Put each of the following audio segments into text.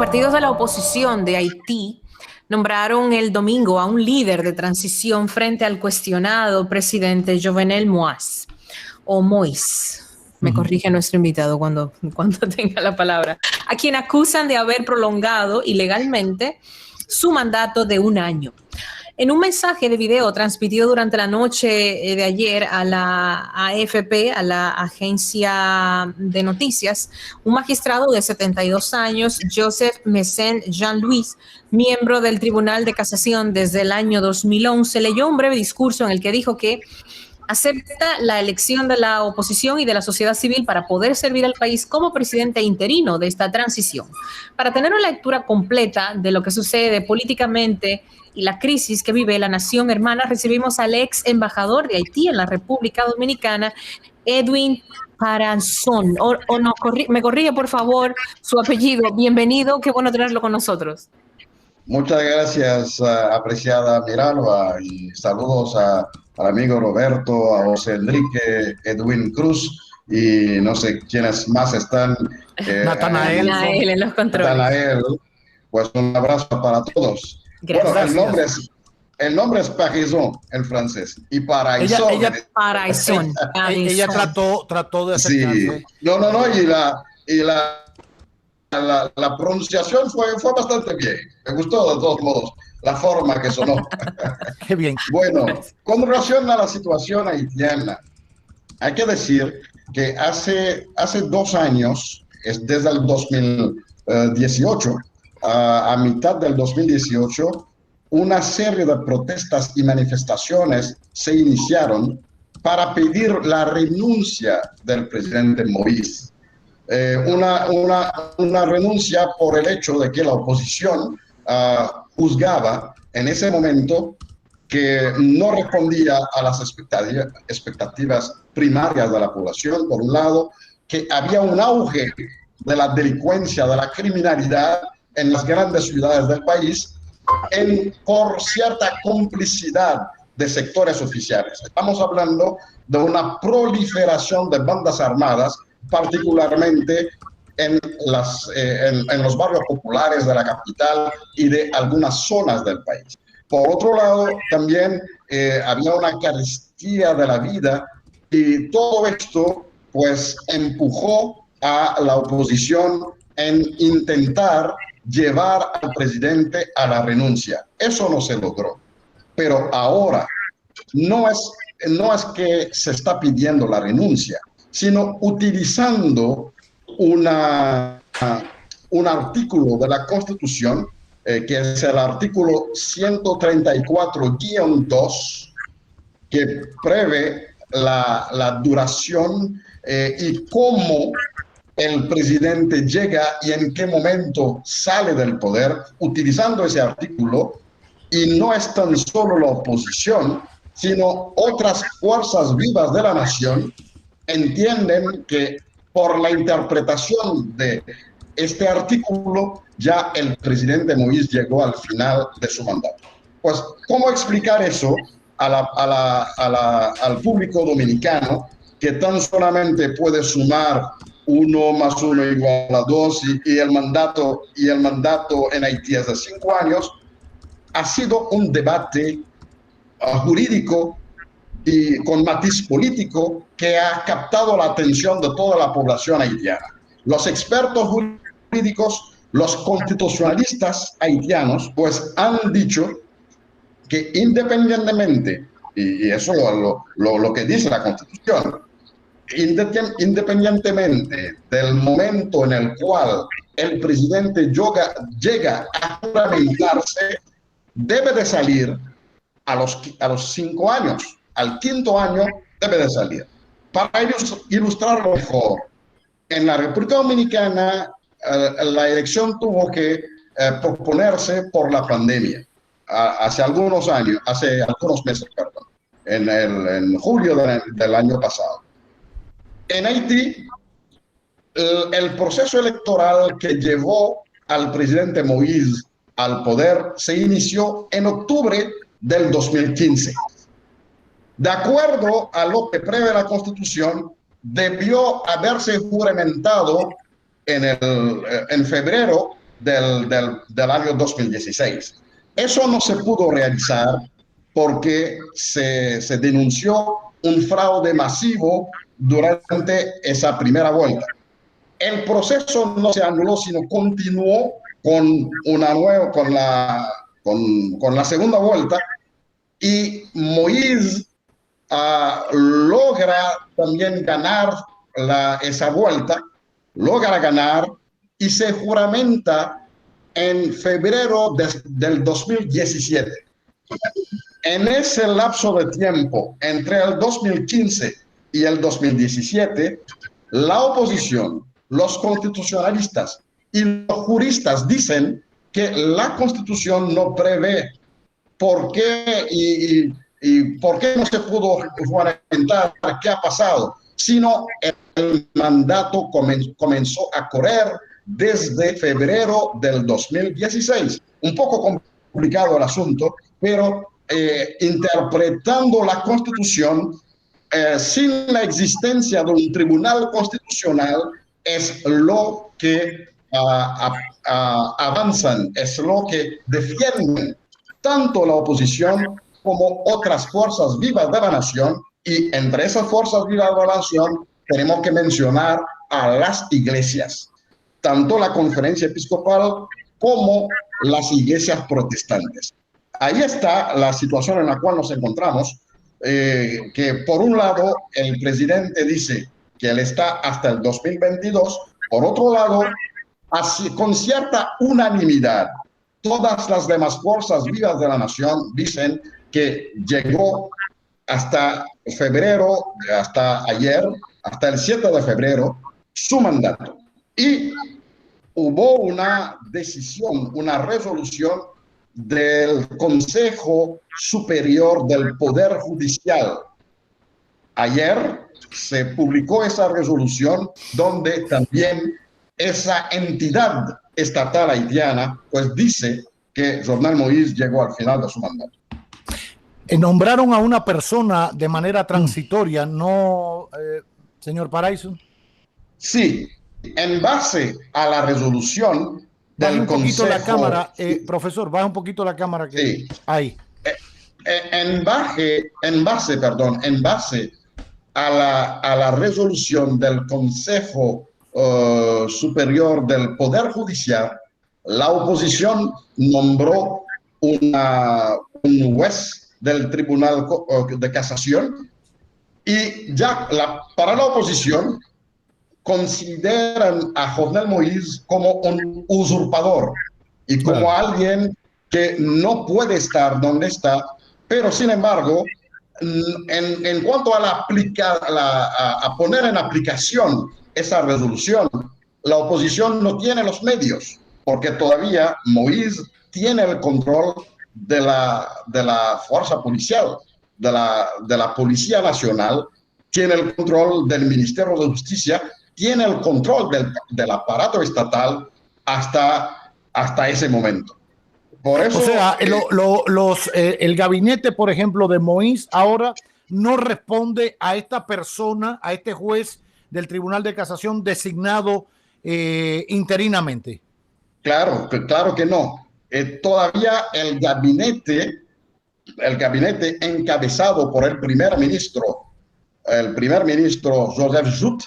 partidos de la oposición de Haití nombraron el domingo a un líder de transición frente al cuestionado presidente Jovenel Moïse, o Moïse. Me corrige nuestro invitado cuando tenga la palabra, a quien acusan de haber prolongado ilegalmente su mandato de un año. En un mensaje de video transmitido durante la noche de ayer a la AFP, a la agencia de noticias, un magistrado de 72 años, Joseph Messen Jean-Louis, miembro del Tribunal de Casación desde el año 2011, leyó un breve discurso en el que dijo que acepta la elección de la oposición y de la sociedad civil para poder servir al país como presidente interino de esta transición. Para tener una lectura completa de lo que sucede políticamente y la crisis que vive la nación hermana, recibimos al ex embajador de Haití en la República Dominicana, Edwin Paranzón. Me corrige, por favor, su apellido. Bienvenido, qué bueno tenerlo con nosotros. Muchas gracias, apreciada Miralba, y saludos al amigo Roberto, a José Enrique, Edwin Cruz, y no sé quiénes más están. Natanael en los controles. Natanael, pues un abrazo para todos. Gracias. Bueno, el nombre es Parisón en francés, y Paraíso. Ella trató de acercarse. Sí. No, y la pronunciación fue bastante bien. Me gustó de todos modos la forma que sonó. Qué bien. Bueno, con relación a la situación haitiana, hay que decir que hace 2 años, desde el 2018, a mitad del 2018, una serie de protestas y manifestaciones se iniciaron para pedir la renuncia del presidente Moïse. Una renuncia por el hecho de que la oposición juzgaba en ese momento que no respondía a las expectativas primarias de la población, por un lado, que había un auge de la delincuencia, de la criminalidad en las grandes ciudades del país, por cierta complicidad de sectores oficiales. Estamos hablando de una proliferación de bandas armadas, particularmente en los barrios populares de la capital y de algunas zonas del país. Por otro lado, también había una carestía de la vida, y todo esto pues empujó a la oposición en intentar llevar al presidente a la renuncia. Eso no se logró. Pero ahora no es que se está pidiendo la renuncia, sino utilizando un artículo de la Constitución, que es el artículo 134-2, que prevé la duración y cómo el presidente llega y en qué momento sale del poder, utilizando ese artículo. Y no es tan solo la oposición, sino otras fuerzas vivas de la nación entienden que por la interpretación de este artículo ya el presidente Moïse llegó al final de su mandato. Pues, ¿cómo explicar eso al público dominicano, que tan solamente puede sumar 1 más 1 igual a 2 y el mandato en Haití es de 5 años? Ha sido un debate jurídico y con matiz político que ha captado la atención de toda la población haitiana. Los expertos jurídicos, los constitucionalistas haitianos, pues han dicho que independientemente, y eso lo que dice la Constitución, independientemente del momento en el cual el presidente llega a juramentarse, debe de salir a los 5 años. Al 5º año debe de salir. Para ilustrarlo mejor, en la República Dominicana la elección tuvo que proponerse por la pandemia hace algunos meses, perdón, en julio del año pasado. En Haití, el proceso electoral que llevó al presidente Moïse al poder se inició en octubre del 2015. De acuerdo a lo que prevé la Constitución, debió haberse juramentado en febrero del año 2016. Eso no se pudo realizar porque se denunció un fraude masivo durante esa primera vuelta. El proceso no se anuló, sino continuó con la segunda vuelta, y Moïse logra también ganar esa vuelta, logra ganar y se juramenta en febrero del 2017. En ese lapso de tiempo, entre el 2015 y el 2017, la oposición, los constitucionalistas y los juristas dicen que la Constitución no prevé por qué y por qué no se pudo juramentar qué ha pasado, sino el mandato comenzó a correr desde febrero del 2016. Un poco complicado el asunto, pero interpretando la Constitución sin la existencia de un tribunal constitucional es lo que avanzan, es lo que defienden tanto la oposición como otras fuerzas vivas de la nación, y entre esas fuerzas vivas de la nación tenemos que mencionar a las iglesias, tanto la Conferencia Episcopal como las iglesias protestantes. Ahí está la situación en la cual nos encontramos, que por un lado el presidente dice que él está hasta el 2022, por otro lado, así, con cierta unanimidad, todas las demás fuerzas vivas de la nación dicen que llegó hasta febrero, hasta ayer, hasta el 7 de febrero, su mandato. Y hubo una decisión, una resolución del Consejo Superior del Poder Judicial. Ayer se publicó esa resolución donde también esa entidad estatal haitiana pues dice que Jovenel Moïse llegó al final de su mandato. Nombraron a una persona de manera transitoria, ¿no, señor Paraíso? Sí, en base a la resolución del un poquito Consejo... la cámara, profesor, baja un poquito la cámara. Que... Sí. Ahí. En base a la resolución del Consejo Superior del Poder Judicial, la oposición nombró un juez del Tribunal de Casación, y ya para la oposición consideran a Jovenel Moïse como un usurpador y como alguien que no puede estar donde está, pero sin embargo, en cuanto a poner en aplicación esa resolución, la oposición no tiene los medios, porque todavía Moïse tiene el control de la fuerza policial, de la Policía Nacional, tiene el control del Ministerio de Justicia, tiene el control del aparato estatal hasta ese momento. Por eso, o sea, el gabinete, por ejemplo, de Moïse ahora no responde a esta persona, a este juez del Tribunal de Casación designado interinamente. Claro que no. Todavía el gabinete encabezado por el primer ministro Joseph Jout,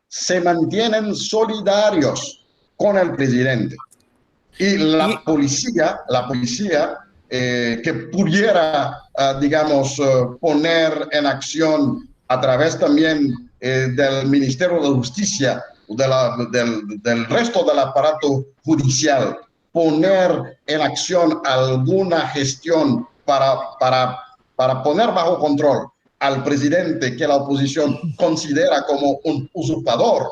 se mantienen solidarios con el presidente. Y la policía que pudiera, poner en acción a través también del Ministerio de Justicia, del resto del aparato judicial, poner en acción alguna gestión para poner bajo control al presidente que la oposición considera como un usurpador,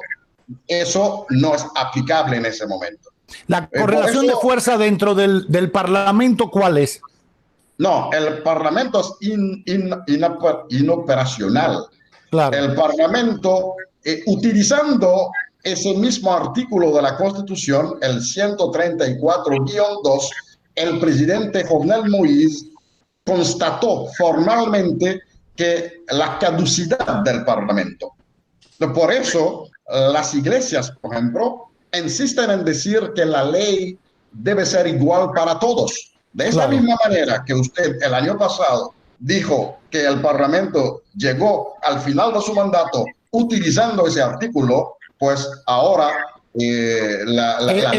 eso no es aplicable en ese momento. La correlación de fuerza dentro del Parlamento, ¿cuál es? No, el Parlamento es inoperacional. Claro. El Parlamento, utilizando ese mismo artículo de la Constitución, el 134-2, el presidente Jovenel Moïse constató formalmente que la caducidad del Parlamento. Por eso, las iglesias, por ejemplo, insisten en decir que la ley debe ser igual para todos. De esa misma manera que usted el año pasado dijo que el Parlamento llegó al final de su mandato utilizando ese artículo, pues ahora es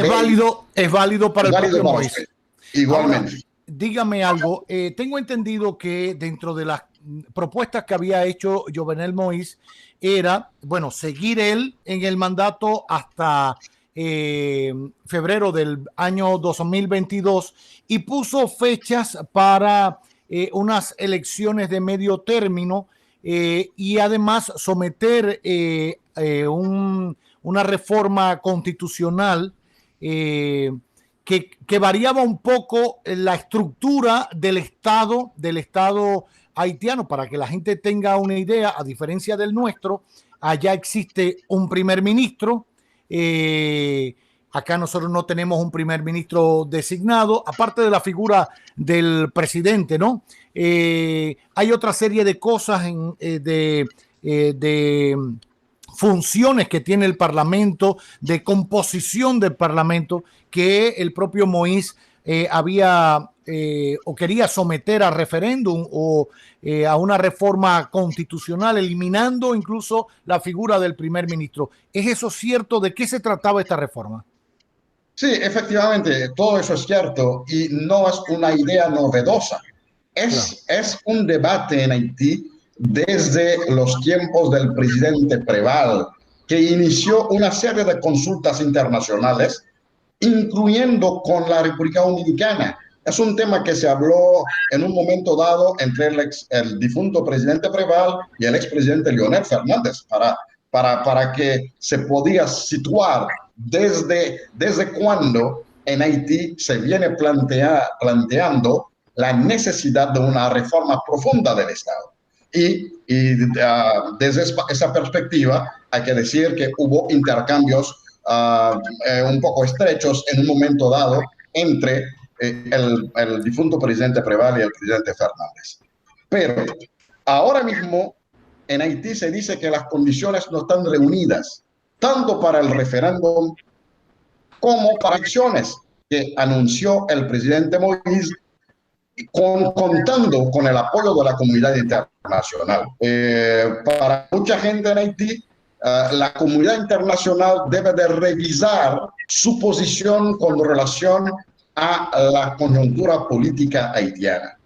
válido para el propio Moïse. usted. Igualmente. Ahora, dígame algo. Tengo entendido que dentro de las propuestas que había hecho Jovenel Moïse era, bueno, seguir él en el mandato hasta febrero del año 2022 y puso fechas para unas elecciones de medio término y además someter una reforma constitucional que variaba un poco la estructura del Estado haitiano. Para que la gente tenga una idea, a diferencia del nuestro, allá existe un primer ministro. Acá nosotros no tenemos un primer ministro designado, aparte de la figura del presidente, ¿no? Hay otra serie de cosas de funciones que tiene el Parlamento, de composición del Parlamento, que el propio Moïse había o quería someter a referéndum o a una reforma constitucional, eliminando incluso la figura del primer ministro. ¿Es eso cierto? ¿De qué se trataba esta reforma? Sí, efectivamente, todo eso es cierto y no es una idea novedosa. Es un debate en Haití desde los tiempos del presidente Preval, que inició una serie de consultas internacionales, incluyendo con la República Dominicana. Es un tema que se habló en un momento dado entre el difunto presidente Preval y el expresidente Leonel Fernández para que se podía situar desde cuándo en Haití se viene planteando la necesidad de una reforma profunda del Estado. Y desde esa perspectiva hay que decir que hubo intercambios un poco estrechos en un momento dado entre el difunto presidente Preval y el presidente Fernández. Pero ahora mismo en Haití se dice que las condiciones no están reunidas, tanto para el referéndum como para elecciones que anunció el presidente Moïse, contando con el apoyo de la comunidad internacional. Para mucha gente en Haití, la comunidad internacional debe de revisar su posición con relación a la coyuntura política haitiana.